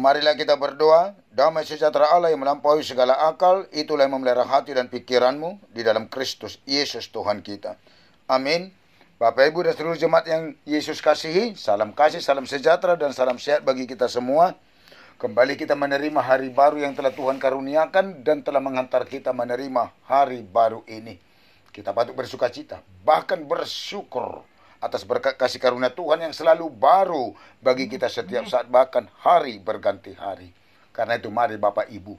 Marilah kita berdoa. Damai sejahtera Allah yang melampaui segala akal, itulah yang memelihara hati dan pikiranmu di dalam Kristus Yesus Tuhan kita. Amin. Bapak Ibu dan seluruh jemaat yang Yesus kasihi, salam kasih, salam sejahtera dan salam sehat bagi kita semua. Kembali kita menerima hari baru yang telah Tuhan karuniakan dan telah menghantar kita menerima hari baru ini. Kita patut bersuka cita, bahkan bersyukur atas berkat kasih karunia Tuhan yang selalu baru bagi kita setiap saat, bahkan hari berganti hari. Karena itu mari Bapak Ibu,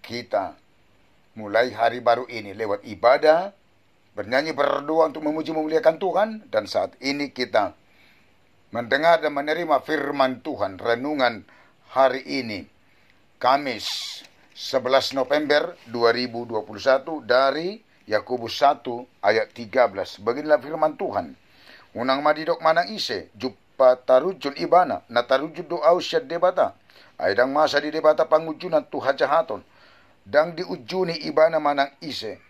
kita mulai hari baru ini lewat ibadah, bernyanyi, berdoa untuk memuji memuliakan Tuhan. Dan saat ini kita mendengar dan menerima firman Tuhan, renungan hari ini, Kamis 11 November 2021 dari Yakobus 1 ayat 13. Beginilah firman Tuhan. Unang madidok manang ise, jupa tarujun ibana, na tarujun doa usyad debata. Aydang masa di debata pangujunan tuha jahaton. Dang diujuni ibana manang ise.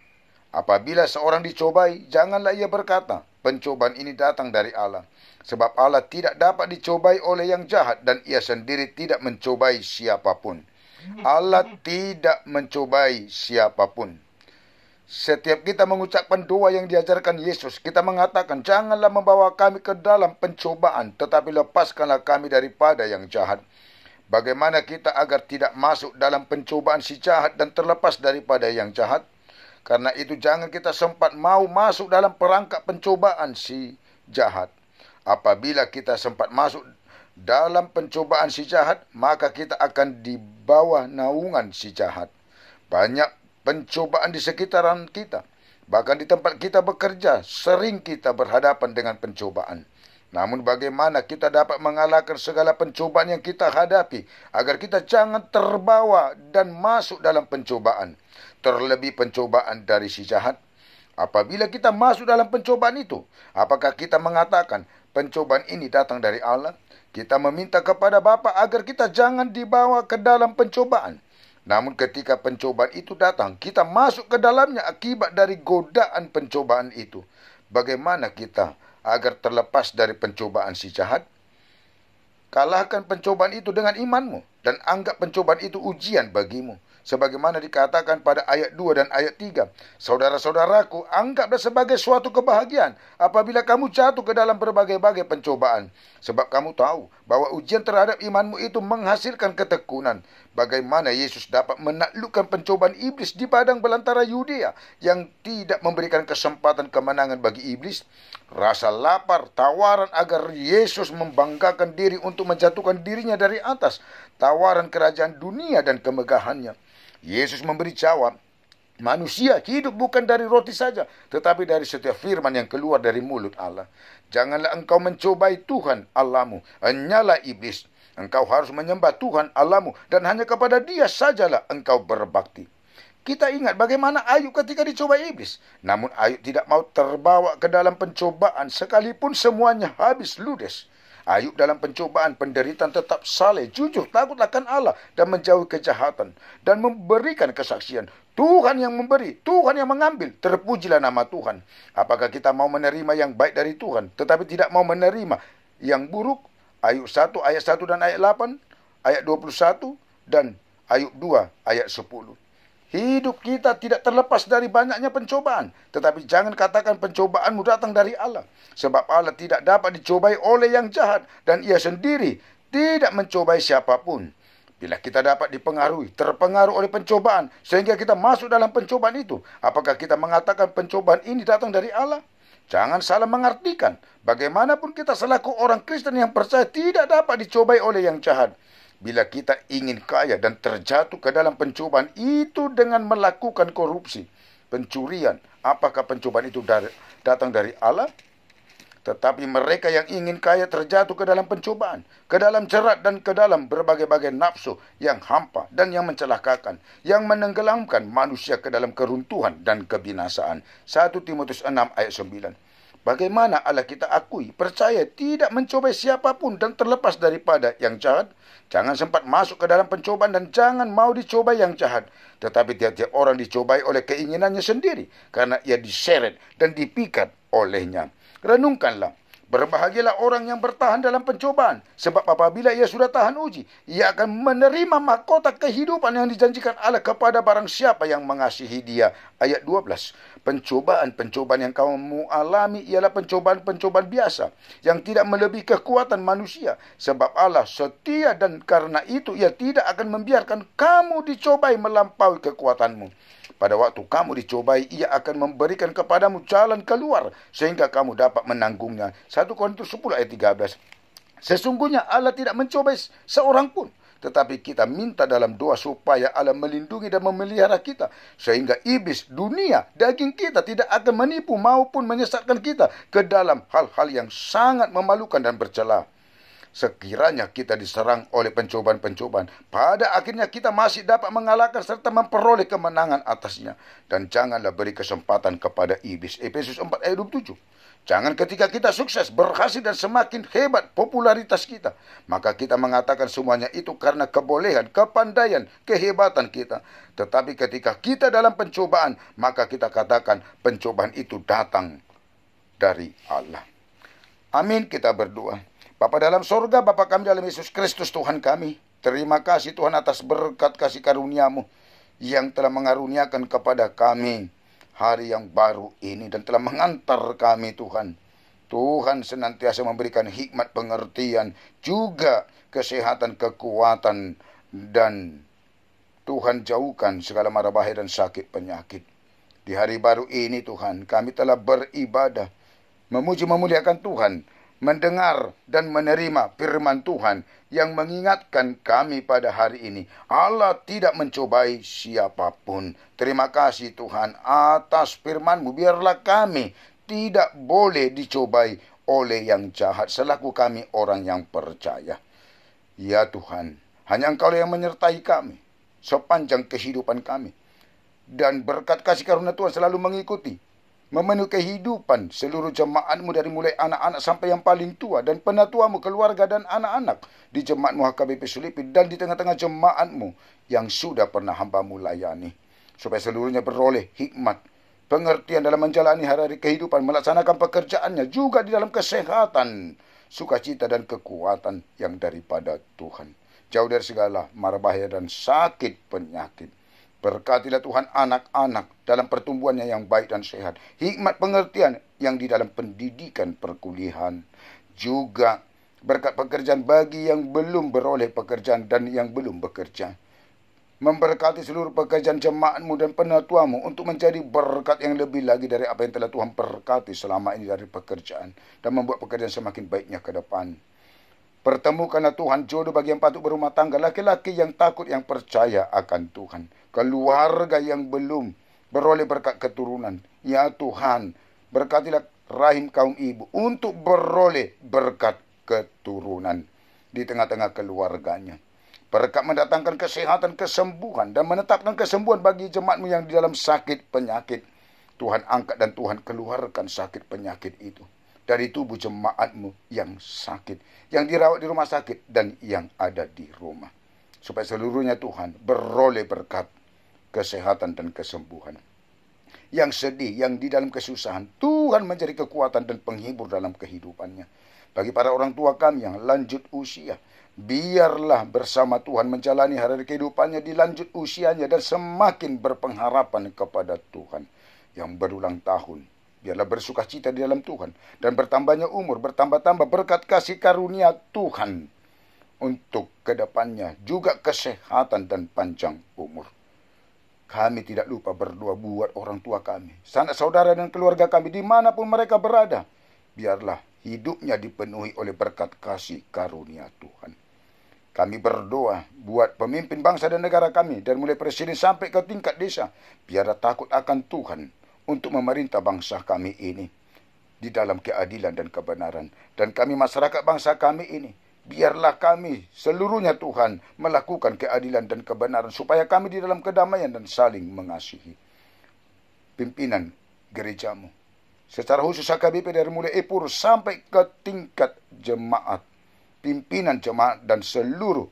Apabila seorang dicobai, janganlah ia berkata, pencobaan ini datang dari Allah. Sebab Allah tidak dapat dicobai oleh yang jahat dan ia sendiri tidak mencobai siapapun. Allah tidak mencobai siapapun. Setiap kita mengucapkan doa yang diajarkan Yesus, kita mengatakan, janganlah membawa kami ke dalam pencobaan, tetapi lepaskanlah kami daripada yang jahat. Bagaimana kita agar tidak masuk dalam pencobaan si jahat dan terlepas daripada yang jahat? Karena itu jangan kita sempat mau masuk dalam perangkap pencobaan si jahat. Apabila kita sempat masuk dalam pencobaan si jahat, maka kita akan di bawah naungan si jahat. Banyak pencobaan di sekitaran kita, bahkan di tempat kita bekerja, sering kita berhadapan dengan pencobaan. Namun bagaimana kita dapat mengalahkan segala pencobaan yang kita hadapi, agar kita jangan terbawa dan masuk dalam pencobaan, terlebih pencobaan dari si jahat? Apabila kita masuk dalam pencobaan itu, apakah kita mengatakan pencobaan ini datang dari Allah? Kita meminta kepada Bapa agar kita jangan dibawa ke dalam pencobaan. Namun ketika pencobaan itu datang, kita masuk ke dalamnya akibat dari godaan pencobaan itu. Bagaimana kita agar terlepas dari pencobaan si jahat? Kalahkan pencobaan itu dengan imanmu dan anggap pencobaan itu ujian bagimu. Sebagaimana dikatakan pada ayat 2 dan ayat 3. Saudara-saudaraku, anggaplah sebagai suatu kebahagiaan apabila kamu jatuh ke dalam berbagai-bagai pencobaan. Sebab kamu tahu bahwa ujian terhadap imanmu itu menghasilkan ketekunan. Bagaimana Yesus dapat menaklukkan pencobaan iblis di padang belantara Yudea yang tidak memberikan kesempatan kemenangan bagi iblis? Rasa lapar, tawaran agar Yesus membanggakan diri untuk menjatuhkan dirinya dari atas, tawaran kerajaan dunia dan kemegahannya. Yesus memberi jawab, manusia hidup bukan dari roti saja, tetapi dari setiap firman yang keluar dari mulut Allah. Janganlah engkau mencobai Tuhan Allahmu. Hanyalah iblis. Engkau harus menyembah Tuhan Allahmu dan hanya kepada Dia sajalah engkau berbakti. Kita ingat bagaimana Ayub ketika dicoba iblis. Namun Ayub tidak mau terbawa ke dalam pencobaan sekalipun semuanya habis ludes. Ayub dalam pencobaan, penderitaan tetap saleh, jujur, takut akan Allah dan menjauhi kejahatan dan memberikan kesaksian. Tuhan yang memberi, Tuhan yang mengambil, terpujilah nama Tuhan. Apakah kita mau menerima yang baik dari Tuhan tetapi tidak mau menerima yang buruk? Ayub 1 ayat 1 dan ayat 8, ayat 21 dan Ayub 2 ayat 10. Hidup kita tidak terlepas dari banyaknya pencobaan. Tetapi jangan katakan pencobaanmu datang dari Allah. Sebab Allah tidak dapat dicobai oleh yang jahat. Dan ia sendiri tidak mencobai siapapun. Bila kita dapat dipengaruhi, terpengaruh oleh pencobaan, sehingga kita masuk dalam pencobaan itu, apakah kita mengatakan pencobaan ini datang dari Allah? Jangan salah mengartikan. Bagaimanapun kita selaku orang Kristen yang percaya tidak dapat dicobai oleh yang jahat. Bila kita ingin kaya dan terjatuh ke dalam pencobaan itu dengan melakukan korupsi, pencurian, apakah pencobaan itu datang dari Allah? Tetapi mereka yang ingin kaya terjatuh ke dalam pencobaan, ke dalam jerat dan ke dalam berbagai-bagai nafsu yang hampa dan yang mencelakakan, yang menenggelamkan manusia ke dalam keruntuhan dan kebinasaan. 1 Timotius 6 ayat 9. Bagaimana Allah kita akui, percaya, tidak mencobai siapapun dan terlepas daripada yang jahat? Jangan sempat masuk ke dalam pencobaan dan jangan mau dicobai yang jahat. Tetapi tiap-tiap orang dicobai oleh keinginannya sendiri, karena ia diseret dan dipikat olehnya. Renungkanlah, Berbahagialah orang yang bertahan dalam pencobaan, sebab apabila ia sudah tahan uji, ia akan menerima mahkota kehidupan yang dijanjikan Allah kepada barang siapa yang mengasihi Dia. Ayat 12. Pencobaan-pencobaan yang kamu alami ialah pencobaan-pencobaan biasa yang tidak melebihi kekuatan manusia, sebab Allah setia dan karena itu Ia tidak akan membiarkan kamu dicobai melampaui kekuatanmu. Pada waktu kamu dicobai, Ia akan memberikan kepadamu jalan keluar sehingga kamu dapat menanggungnya. 1 Korintus 10 ayat 13. Sesungguhnya Allah tidak mencobai seorang pun, tetapi kita minta dalam doa supaya Allah melindungi dan memelihara kita, sehingga iblis, dunia, daging kita tidak akan menipu maupun menyesatkan kita ke dalam hal-hal yang sangat memalukan dan bercela. Sekiranya kita diserang oleh pencobaan-pencobaan, pada akhirnya kita masih dapat mengalahkan serta memperoleh kemenangan atasnya. Dan janganlah beri kesempatan kepada iblis. Efesus 4 ayat 27. Jangan ketika kita sukses, berhasil dan semakin hebat popularitas kita, maka kita mengatakan semuanya itu karena kebolehan, kepandaian, kehebatan kita. Tetapi ketika kita dalam pencobaan, maka kita katakan pencobaan itu datang dari Allah. Amin, kita berdoa. Bapa dalam sorga, Bapa kami dalam Yesus Kristus Tuhan kami, terima kasih Tuhan atas berkat kasih karunia-Mu yang telah mengaruniakan kepada kami hari yang baru ini dan telah mengantar kami Tuhan. Tuhan senantiasa memberikan hikmat pengertian, juga kesehatan, kekuatan, dan Tuhan jauhkan segala mara bahaya dan sakit penyakit. Di hari baru ini Tuhan, kami telah beribadah, memuji memuliakan Tuhan, mendengar dan menerima firman Tuhan yang mengingatkan kami pada hari ini. Allah tidak mencobai siapapun. Terima kasih Tuhan atas firman-Mu. Biarlah kami tidak boleh dicobai oleh yang jahat selaku kami orang yang percaya. Ya Tuhan, hanya Engkau yang menyertai kami sepanjang kehidupan kami. Dan berkat kasih karunia Tuhan selalu mengikuti, memenuhi kehidupan seluruh jemaat-Mu dari mulai anak-anak sampai yang paling tua dan penatua-Mu, keluarga dan anak-anak di jemaat-Mu HKBP Sulipi dan di tengah-tengah jemaat-Mu yang sudah pernah hamba-Mu layani. Supaya seluruhnya beroleh hikmat, pengertian dalam menjalani hari-hari kehidupan, melaksanakan pekerjaannya juga di dalam kesehatan, sukacita dan kekuatan yang daripada Tuhan. Jauh dari segala mara bahaya dan sakit penyakit. Berkatilah Tuhan anak-anak dalam pertumbuhannya yang baik dan sehat. Hikmat pengertian yang di dalam pendidikan perkuliahan. Juga berkat pekerjaan bagi yang belum beroleh pekerjaan dan yang belum bekerja. Memberkati seluruh pekerjaan jemaat-Mu dan penatua-Mu untuk menjadi berkat yang lebih lagi dari apa yang telah Tuhan berkati selama ini dari pekerjaan. Dan membuat pekerjaan semakin baiknya ke depan. Pertemukanlah Tuhan jodoh bagi yang patut berumah tangga, laki-laki yang takut, yang percaya akan Tuhan. Keluarga yang belum beroleh berkat keturunan. Ya Tuhan, berkatilah rahim kaum ibu untuk beroleh berkat keturunan di tengah-tengah keluarganya. Berkat mendatangkan kesehatan, kesembuhan, dan menetapkan kesembuhan bagi jemaat-Mu yang di dalam sakit penyakit. Tuhan angkat dan Tuhan keluarkan sakit penyakit itu dari tubuh jemaat-Mu yang sakit, yang dirawat di rumah sakit dan yang ada di rumah. Supaya seluruhnya Tuhan beroleh berkat kesehatan dan kesembuhan. Yang sedih, yang di dalam kesusahan, Tuhan menjadi kekuatan dan penghibur dalam kehidupannya. Bagi para orang tua kami yang lanjut usia, biarlah bersama Tuhan menjalani hari kehidupannya di lanjut usianya dan semakin berpengharapan kepada Tuhan. Yang berulang tahun, biarlah bersukacita di dalam Tuhan dan bertambahnya umur, bertambah-tambah berkat kasih karunia Tuhan untuk kedepannya, juga kesehatan dan panjang umur. Kami tidak lupa berdoa buat orang tua kami, sanak saudara dan keluarga kami dimanapun mereka berada. Biarlah hidupnya dipenuhi oleh berkat kasih karunia Tuhan. Kami berdoa buat pemimpin bangsa dan negara kami, dari mulai presiden sampai ke tingkat desa. Biarlah takut akan Tuhan untuk memerintah bangsa kami ini di dalam keadilan dan kebenaran. Dan kami masyarakat bangsa kami ini, biarlah kami seluruhnya Tuhan melakukan keadilan dan kebenaran supaya kami di dalam kedamaian dan saling mengasihi. Pimpinan gereja-Mu, secara khusus HKBP dari mulai Epur sampai ke tingkat jemaat, pimpinan jemaat dan seluruh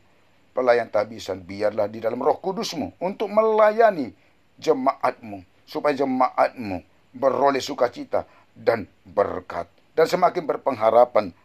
pelayan tabisan, biarlah di dalam Roh Kudus-Mu untuk melayani jemaat-Mu, supaya jemaat-Mu beroleh sukacita dan berkat. dan semakin berpengharapan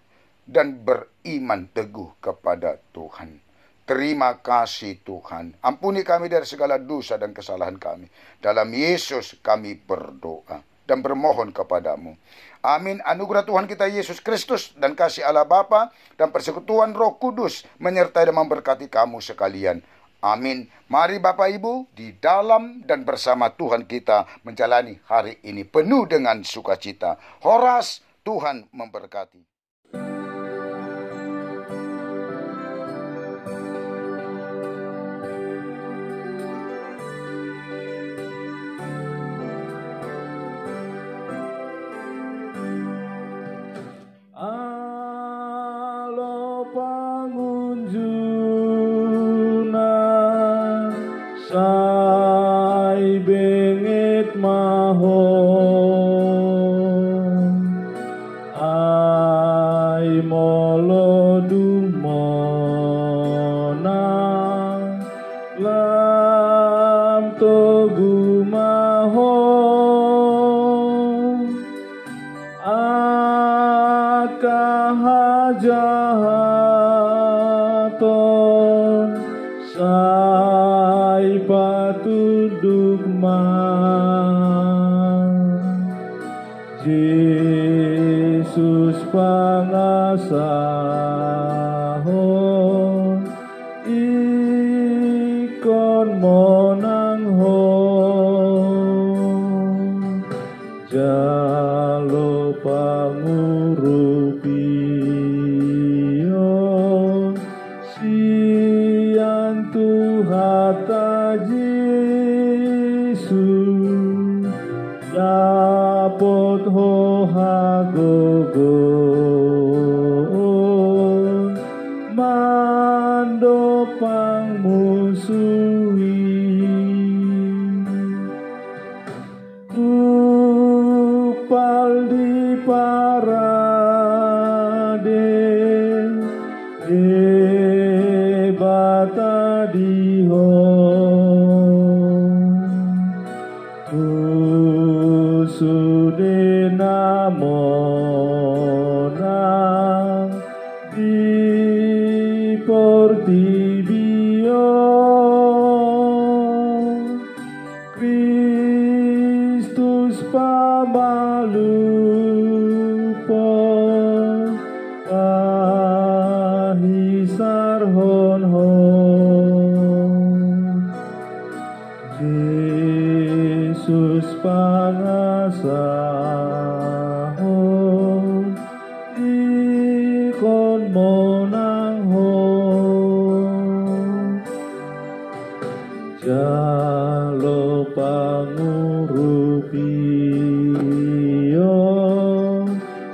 dan beriman teguh kepada Tuhan. Terima kasih Tuhan. Ampuni kami dari segala dosa dan kesalahan kami. Dalam Yesus kami berdoa dan bermohon kepadamu. Amin. Anugerah Tuhan kita Yesus Kristus dan kasih Allah Bapa dan persekutuan Roh Kudus menyertai dan memberkati kamu sekalian. Amin. Mari Bapak Ibu di dalam dan bersama Tuhan kita menjalani hari ini penuh dengan sukacita. Horas, Tuhan memberkati. Sai bengit mahon ai molo dumona lam togu mahon akahajahaton sai patunduk Yesus pangasahon ikon monanghon jalo pangurupion sian Tuhata Yesus dapot hohagogon mandopang musuhi upal di paraden bata dihon kusude namonang di portibio Kristus pamalupo pahisar hon-hon Yesus pangasahon ikon monanghon jalo pangurupion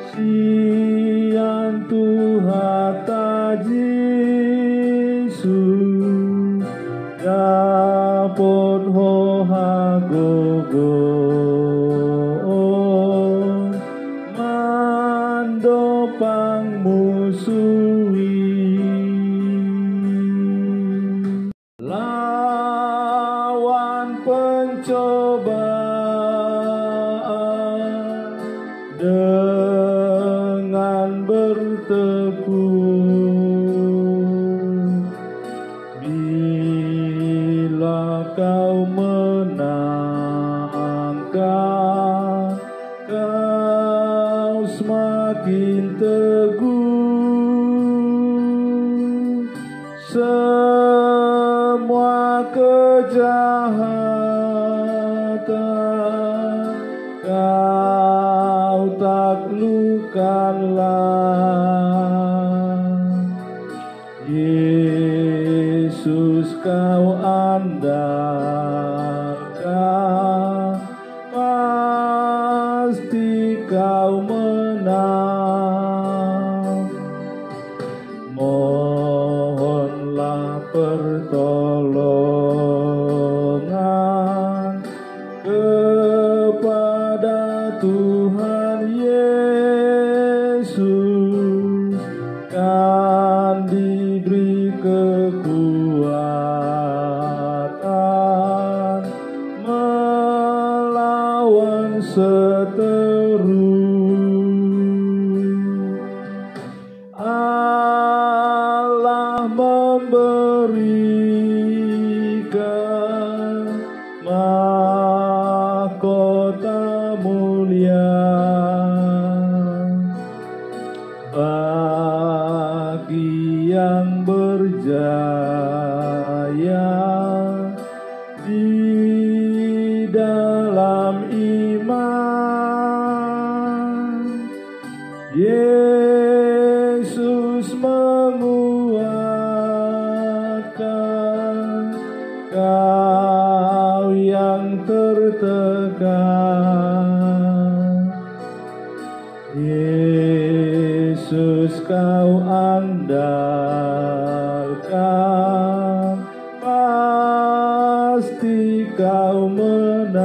sian Tuhata Yesus dapot hohagogon mandopang musuhi lawan pencobaan dengan bertekun bila kau menangkan kau semakin teguh semua kejahatan kau taklukkanlah Yesus kau andalkan pasti kau menang mohonlah pertolongan kepada Tuhan Yesus kan diberi kekuatan melawan seteru di dalam iman. Yesus menguatkan kau yang tertekan. Yesus kau andalkan, pasti kau menang.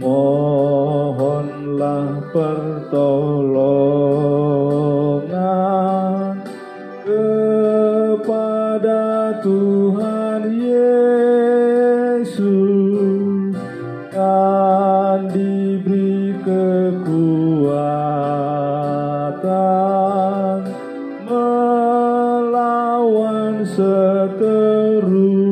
Mohonlah pertolongan kepada Tuhan Yesus, kan diberi kekuatan melawan seteru.